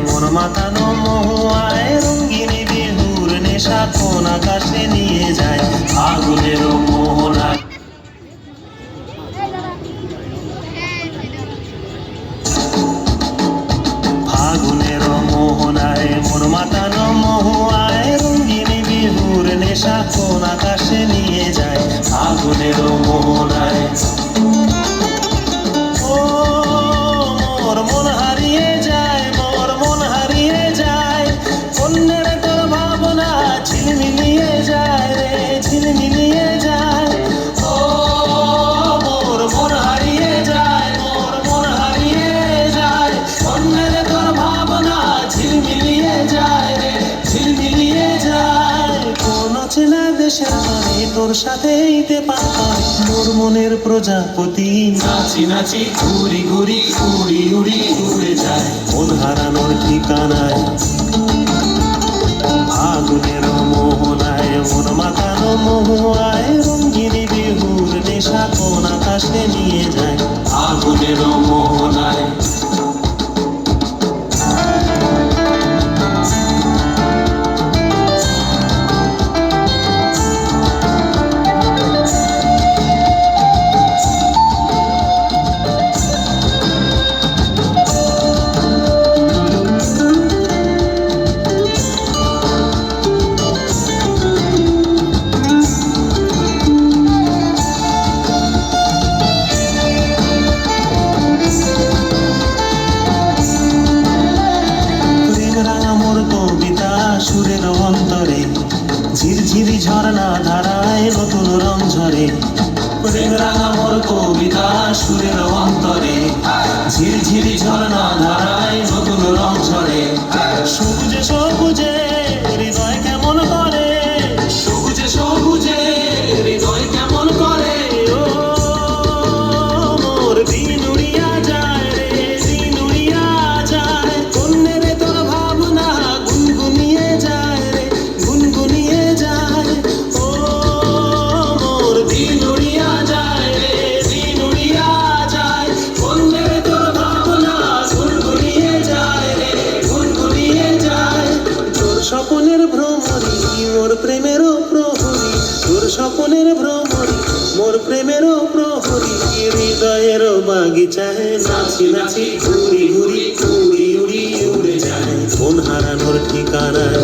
মন মাতানো মহুয়ায় রঙ্গিনী বিহুর নেশা কোন আকাশে নিয়ে যায় আগুনের মোহনায়। ফাগুনের মোহনায় মন মাতানো মহুয়ায় রঙ্গিনী বিহুর নেশা কোন আকাশে নিয়ে যায় আগুনের মোহনায়। তোর সাথে মোর মনের প্রজাপতি নাচি নাচি ঘুরি ঘুরি উড়ি উড়ি উড়ে যায় মন হারানোর ঠিকানায়। ফাগুনের মোহনায় মন মাতানো মহুয়ায় রঙ্গিনী বিহুর নেশা কোন আকাশে নিয়ে যায় আগুনের মোহনায়। সুরের অন্তরে ঝিরঝিরি ঝর্ণা ধারায় নতুন রং ঝরে প্রেম রাঙা মোর কবিতা সুরের অন্তরে ঝিরঝিরি ঝর্ণা ধারায় নতুন রং ঝরে। সবুজে সবুজে হৃদয় কেমন করে সবুজে সবুজে হৃদয় কেমন করে ও মোর দিন উড়িয়া যায় রে দিন উড়িয়া যায় কন্যে রে তোর ভাবনা গুনগুনিয়ে যায় রে গুনগুনিয়ে যায় ও মোর দিন উড়িয়া যায় রে দিন উড়িয়া যায় কন্যে রে তোর ভাবনা গুনগুনিয়ে যায় রে গুনগুনিয়ে যায়। তোর স্বপ্নের ভ্রমরি মোর প্রেমেরও প্রহরী তোর স্বপ্নের ভ্রমরি মোর প্রেমেরও প্রহরী হৃদয়ের বাগিচায় নাচি নাচি ঘুরি ঘুরি উড়ি উড়ি উড়ে যায় মন হারানোর ঠিকানায়।